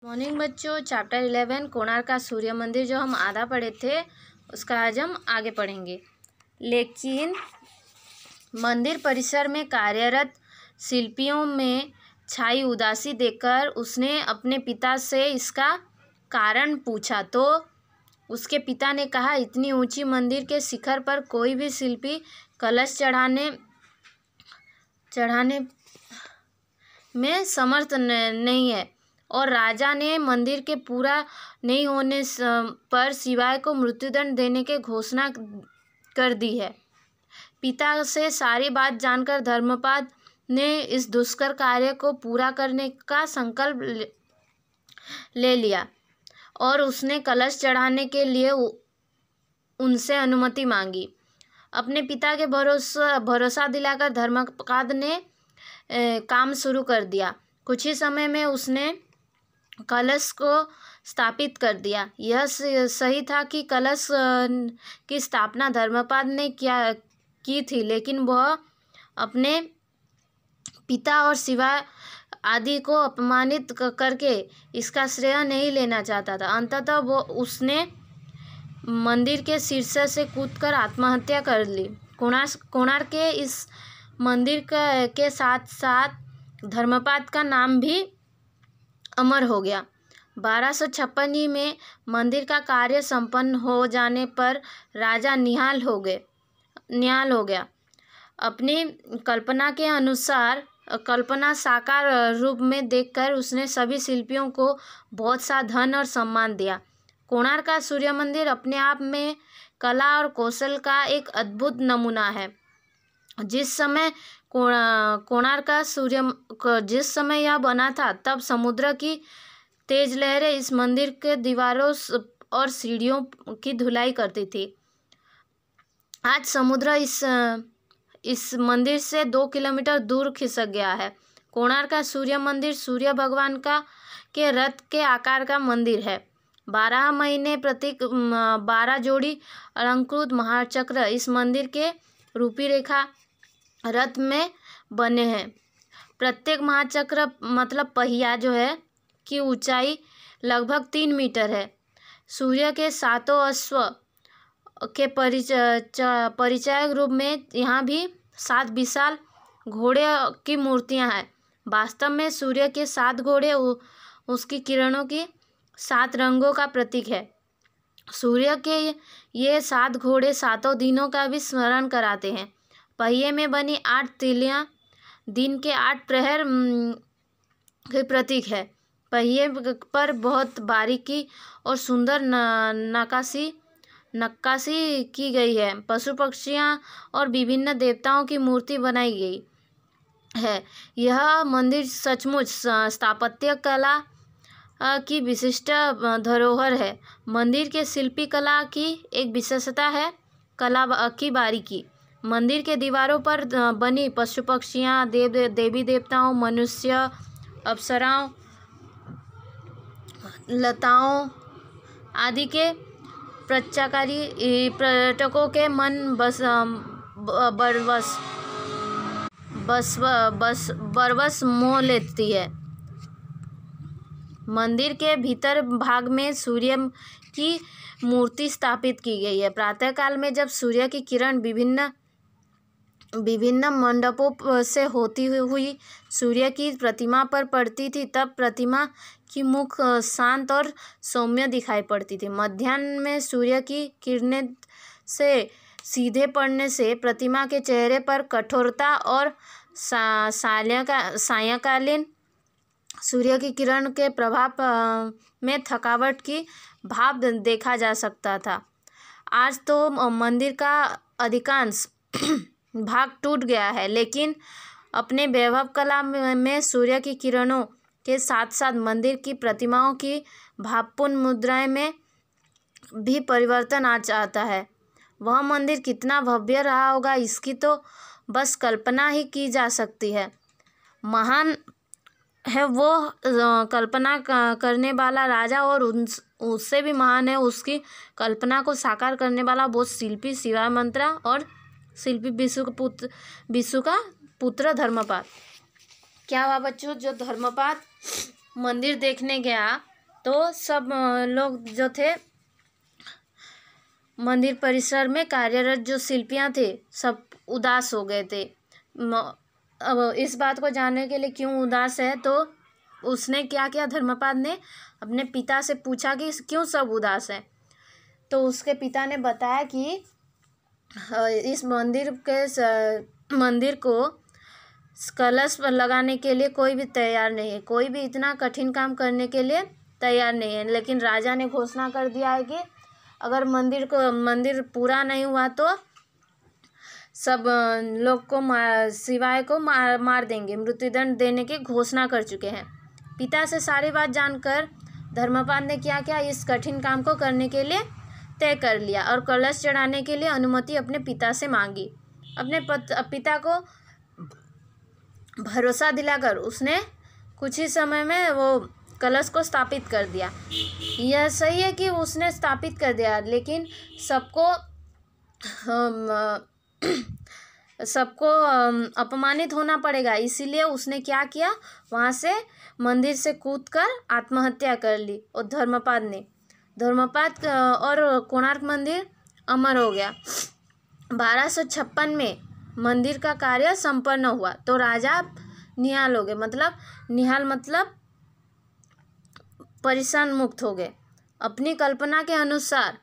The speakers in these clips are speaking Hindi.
मॉर्निंग बच्चों, चैप्टर 11 कोणार्क का सूर्य मंदिर जो हम आधा पढ़े थे उसका आज हम आगे पढ़ेंगे। लेकिन मंदिर परिसर में कार्यरत शिल्पियों में छाई उदासी देखकर उसने अपने पिता से इसका कारण पूछा तो उसके पिता ने कहा, इतनी ऊंची मंदिर के शिखर पर कोई भी शिल्पी कलश चढ़ाने में समर्थ नहीं है और राजा ने मंदिर के पूरा नहीं होने पर शिवाय को मृत्युदंड देने की घोषणा कर दी है। पिता से सारी बात जानकर धर्मपाद ने इस दुष्कर कार्य को पूरा करने का संकल्प ले लिया और उसने कलश चढ़ाने के लिए उनसे अनुमति मांगी। अपने पिता के भरोसा दिलाकर धर्मपाद ने काम शुरू कर दिया। कुछ ही समय में उसने कलश को स्थापित कर दिया। यह सही था कि कलश की स्थापना धर्मपाद ने की थी, लेकिन वह अपने पिता और शिवा आदि को अपमानित करके इसका श्रेय नहीं लेना चाहता था। अंततः वो उसने मंदिर के शीर्ष से कूदकर आत्महत्या कर ली। कोणार्क के इस मंदिर के साथ साथ धर्मपाद का नाम भी अमर हो गया। 1256 में मंदिर का कार्य संपन्न हो जाने पर राजा निहाल हो गया। अपनी कल्पना के अनुसार कल्पना साकार रूप में देखकर उसने सभी शिल्पियों को बहुत सा धन और सम्मान दिया। कोणार्क का सूर्य मंदिर अपने आप में कला और कौशल का एक अद्भुत नमूना है। जिस समय जिस समय यह बना था तब समुद्र की तेज लहरें इस मंदिर के दीवारों और सीढ़ियों की धुलाई करती थी। आज समुद्र इस मंदिर से 2 किलोमीटर दूर खिसक गया है। कोणार्क का सूर्य मंदिर सूर्य भगवान के रथ के आकार का मंदिर है। 12 महीने प्रतीक 12 जोड़ी अलंकृत महाचक्र इस मंदिर के रूपरेखा रथ में बने हैं। प्रत्येक महाचक्र मतलब पहिया जो है की ऊंचाई लगभग 3 मीटर है। सूर्य के 7 अश्व के परिचायक रूप में यहाँ भी 7 विशाल घोड़े की मूर्तियाँ हैं। वास्तव में सूर्य के 7 घोड़े उसकी किरणों की 7 रंगों का प्रतीक है। सूर्य के ये 7 घोड़े 7 दिनों का भी स्मरण कराते हैं। पहिए में बनी 8 तीलियाँ दिन के 8 प्रहर के प्रतीक है। पहिए पर बहुत बारीकी और सुंदर नक्काशी की गई है। पशु पक्षियाँ और विभिन्न देवताओं की मूर्ति बनाई गई है। यह मंदिर सचमुच स्थापत्य कला की विशिष्ट धरोहर है। मंदिर के शिल्पी कला की एक विशेषता है कला की बारीकी। मंदिर के दीवारों पर बनी पशु पक्षियाँ, देवी देवताओं, मनुष्य, अप्सराओं, लताओं आदि के पर्यटकों के मन बरबस मोह लेती है। मंदिर के भीतर भाग में सूर्य की मूर्ति स्थापित की गई है। प्रातःकाल में जब सूर्य की किरण विभिन्न मंडपों से होती हुई सूर्य की प्रतिमा पर पड़ती थी तब प्रतिमा की मुख शांत और सौम्य दिखाई पड़ती थी। मध्याह्न में सूर्य की किरणें से सीधे पड़ने से प्रतिमा के चेहरे पर कठोरता और सायंकालीन सूर्य की किरण के प्रभाव में थकावट की भाव देखा जा सकता था। आज तो मंदिर का अधिकांश भाग टूट गया है, लेकिन अपने वैभव कला में सूर्य की किरणों के साथ साथ मंदिर की प्रतिमाओं की भावपूर्ण मुद्राएं में भी परिवर्तन आ जाता है। वह मंदिर कितना भव्य रहा होगा इसकी तो बस कल्पना ही की जा सकती है। महान है वो कल्पना करने वाला राजा और उससे भी महान है उसकी कल्पना को साकार करने वाला वो शिल्पी शिवामंत्रा और शिल्पी विशु का पुत्र धर्मपाद। क्या हुआ बच्चों, जो धर्मपाद मंदिर देखने गया तो सब लोग जो थे मंदिर परिसर में कार्यरत जो शिल्पियाँ थे सब उदास हो गए थे। अब इस बात को जानने के लिए क्यों उदास है, तो उसने क्या किया, धर्मपाद ने अपने पिता से पूछा कि क्यों सब उदास हैं। तो उसके पिता ने बताया कि इस मंदिर को कलश लगाने के लिए कोई भी तैयार नहीं है, कोई भी इतना कठिन काम करने के लिए तैयार नहीं है। लेकिन राजा ने घोषणा कर दिया है कि अगर मंदिर पूरा नहीं हुआ तो सब लोग को शिवाय को मार देंगे, मृत्युदंड देने की घोषणा कर चुके हैं। पिता से सारी बात जानकर धर्मपाद ने क्या किया, इस कठिन काम को करने के लिए तय कर लिया और कलश चढ़ाने के लिए अनुमति अपने पिता से मांगी। अपने पिता को भरोसा दिलाकर उसने कुछ ही समय में वो कलश को स्थापित कर दिया। यह सही है कि उसने स्थापित कर दिया, लेकिन सबको अपमानित होना पड़ेगा, इसीलिए उसने क्या किया, वहाँ से मंदिर से कूदकर आत्महत्या कर ली। और धर्मपाद और कोणार्क मंदिर अमर हो गया। 1256 में मंदिर का कार्य संपन्न हुआ तो राजा निहाल हो गए, मतलब परेशान मुक्त हो गए। अपनी कल्पना के अनुसार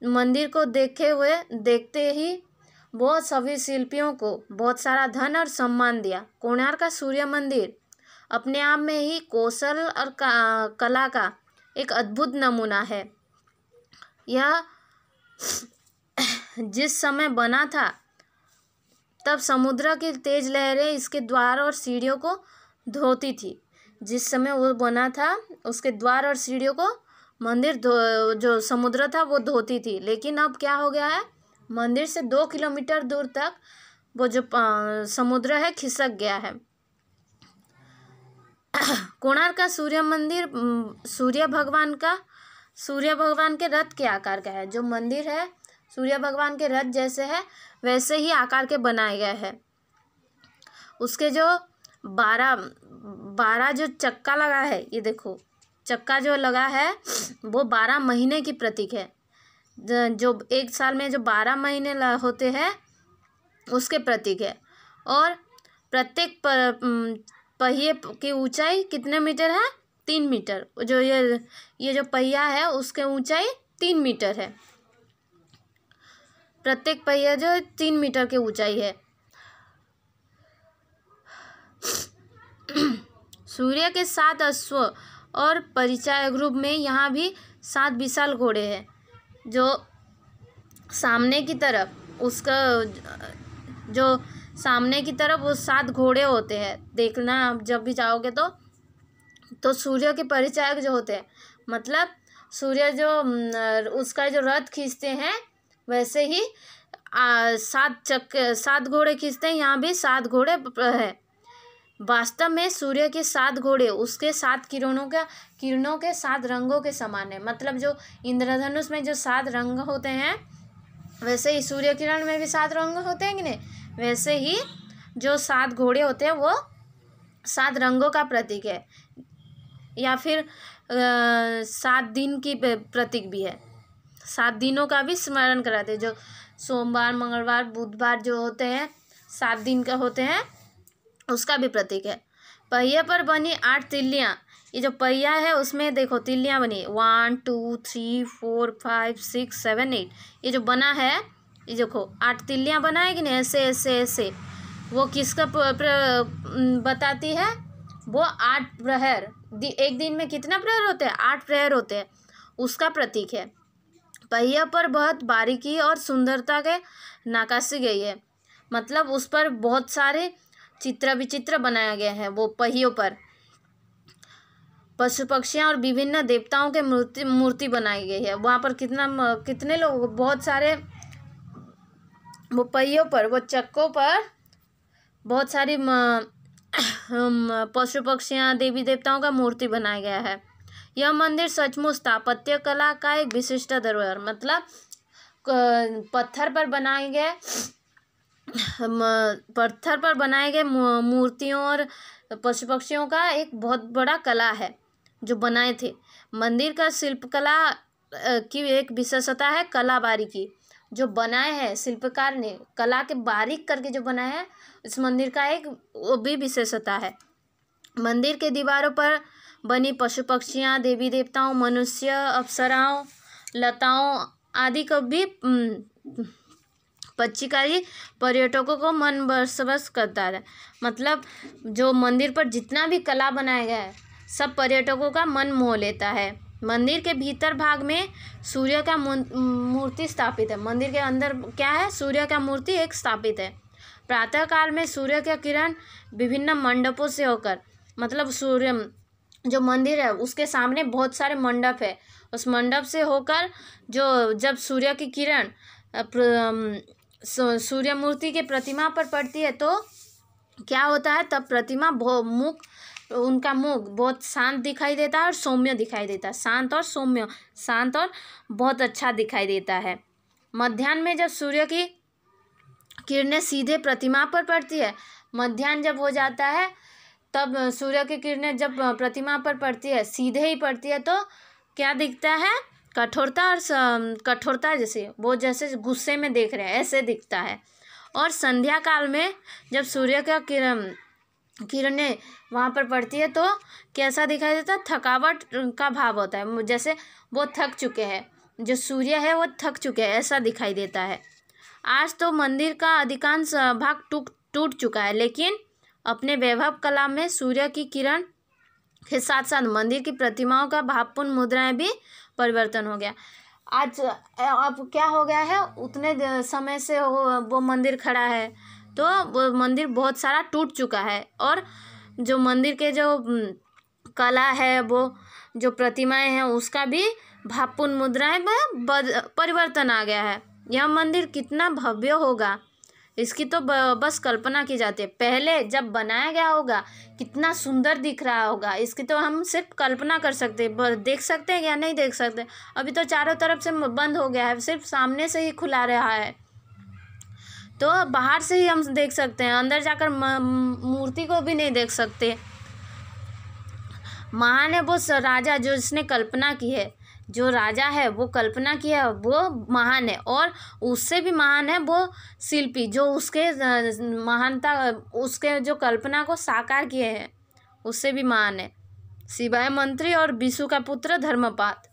मंदिर को देखते ही वो सभी शिल्पियों को बहुत सारा धन और सम्मान दिया। कोणार्क का सूर्य मंदिर अपने आप में ही कौशल और कला का एक अद्भुत नमूना है। यह जिस समय बना था तब समुद्र की तेज लहरें इसके द्वार और सीढ़ियों को धोती थी। जिस समय वो बना था उसके द्वार और सीढ़ियों को मंदिर जो समुद्र था वो धोती थी। लेकिन अब क्या हो गया है, मंदिर से 2 किलोमीटर दूर तक वो जो समुद्र है खिसक गया है। कोणार्क का सूर्य मंदिर सूर्य भगवान के रथ के आकार का है। जो मंदिर है सूर्य भगवान के रथ जैसे है वैसे ही आकार के बनाए गए हैं। उसके जो 12 जो चक्का लगा है, ये देखो चक्का जो लगा है वो 12 महीने की प्रतीक है। जो एक साल में जो 12 महीने होते हैं उसके प्रतीक है। और प्रत्येक पहिए की ऊंचाई कितने मीटर है, 3 मीटर। जो ये जो पहिया है उसके ऊंचाई 3 मीटर है। प्रत्येक पहिया जो 3 मीटर की ऊंचाई है। सूर्य के 7 अश्व और परिचायक रूप में यहाँ भी 7 विशाल घोड़े हैं। जो सामने की तरफ वो 7 घोड़े होते हैं। देखना आप जब भी जाओगे तो सूर्य के परिचायक जो होते हैं, मतलब सूर्य जो उसका जो रथ खींचते हैं वैसे ही 7 घोड़े खींचते हैं। यहाँ भी 7 घोड़े हैं। वास्तव में सूर्य के 7 घोड़े उसके 7 किरणों के 7 रंगों के समान है। मतलब जो इंद्रधनुष में जो 7 रंग होते हैं वैसे ही सूर्य किरण में भी 7 रंग होते हैं कि नहीं, वैसे ही जो 7 घोड़े होते हैं वो 7 रंगों का प्रतीक है, या फिर 7 दिन की प्रतीक भी है। 7 दिनों का भी स्मरण कराते हैं। जो सोमवार, मंगलवार, बुधवार जो होते हैं 7 दिन का होते हैं उसका भी प्रतीक है। पहिए पर बनी 8 तिल्लियाँ, ये जो पहिया है उसमें देखो तिल्लियाँ बनी 1 2 3 4 5 6 7 8। ये जो बना है ये देखो 8 तिल्लियाँ बना है कि नहीं, ऐसे ऐसे ऐसे। वो किसका बताती है, वो 8 प्रहर, एक दिन में कितना प्रहर होते हैं, 8 प्रहर होते हैं, उसका प्रतीक है। पहिया पर बहुत बारीकी और सुंदरता के नक्काशी गई है। मतलब उस पर बहुत सारे चित्र विचित्र बनाया गया है। वो पहियों पर पशु पक्षियाँ और विभिन्न देवताओं के मूर्ति बनाई गई है। वहाँ पर कितने लोग, बहुत सारे वो पहियों पर, वो चक्कों पर बहुत सारी पशु पक्षियाँ, देवी देवताओं का मूर्ति बनाया गया है। यह मंदिर सचमुच स्थापत्य कला का एक विशिष्ट धरोहर, मतलब पत्थर पर बनाए गए मूर्तियों और पशु पक्षियों का एक बहुत बड़ा कला है जो बनाए थे। मंदिर का शिल्पकला की एक विशेषता है कला बारीकी। जो बनाए हैं शिल्पकार ने कला के बारीक करके जो बनाया है इस मंदिर का एक वो भी विशेषता है। मंदिर के दीवारों पर बनी पशु पक्षियाँ, देवी देवताओं, मनुष्य, अप्सराओं, लताओं आदि को भी पच्चीकारी पर्यटकों को मन बस करता है। मतलब जो मंदिर पर जितना भी कला बनाया गया है सब पर्यटकों का मन मोह लेता है। मंदिर के भीतर भाग में सूर्य का मूर्ति स्थापित है। मंदिर के अंदर क्या है? सूर्य का मूर्ति एक स्थापित है। प्रातः काल में सूर्य का किरण विभिन्न मंडपों से होकर, मतलब सूर्य जो मंदिर है उसके सामने बहुत सारे मंडप है, उस मंडप से होकर जो जब सूर्य की किरण सूर्य मूर्ति के प्रतिमा पर पड़ती है तो क्या होता है, तब प्रतिमा उनका मुख बहुत शांत दिखाई देता है और सौम्य दिखाई देता है। शांत और सौम्य, शांत और बहुत अच्छा दिखाई देता है। मध्याह्न में जब सूर्य की किरणें सीधे प्रतिमा पर पड़ती है, मध्याह्न जब हो जाता है तब सूर्य की किरणें जब प्रतिमा पर पड़ती है, सीधे ही पड़ती है, तो क्या दिखता है? कठोरता और कठोरता, जैसे वो जैसे गुस्से में देख रहे हैं ऐसे दिखता है। और संध्या काल में जब सूर्य का किरणें वहाँ पर पड़ती है तो कैसा दिखाई देता है? थकावट का भाव होता है, जैसे वो थक चुके हैं, जो सूर्य है वो थक चुके हैं ऐसा दिखाई देता है। आज तो मंदिर का अधिकांश भाग टूट चुका है, लेकिन अपने वैभव कला में सूर्य की किरण के साथ साथ मंदिर की प्रतिमाओं का भावपूर्ण मुद्राएं भी परिवर्तन हो गया। आज अब क्या हो गया है, उतने समय से वो मंदिर खड़ा है तो वो मंदिर बहुत सारा टूट चुका है, और जो मंदिर के जो कला है, वो जो प्रतिमाएं हैं उसका भी भावपूर्ण मुद्राएं में परिवर्तन आ गया है। यह मंदिर कितना भव्य होगा इसकी तो बस कल्पना की जाती है। पहले जब बनाया गया होगा कितना सुंदर दिख रहा होगा, इसकी तो हम सिर्फ कल्पना कर सकते हैं। देख सकते हैं या नहीं देख सकते? अभी तो चारों तरफ से बंद हो गया है, सिर्फ सामने से ही खुला रहा है, तो बाहर से ही हम देख सकते हैं, अंदर जाकर मूर्ति को भी नहीं देख सकते। महान है वो राजा जो इसने कल्पना की है, जो राजा है वो कल्पना किया है वो महान है, और उससे भी महान है वो शिल्पी जो उसके महानता, उसके जो कल्पना को साकार किए हैं उससे भी महान है। शिवाय मंत्री और विशु का पुत्र धर्मपात।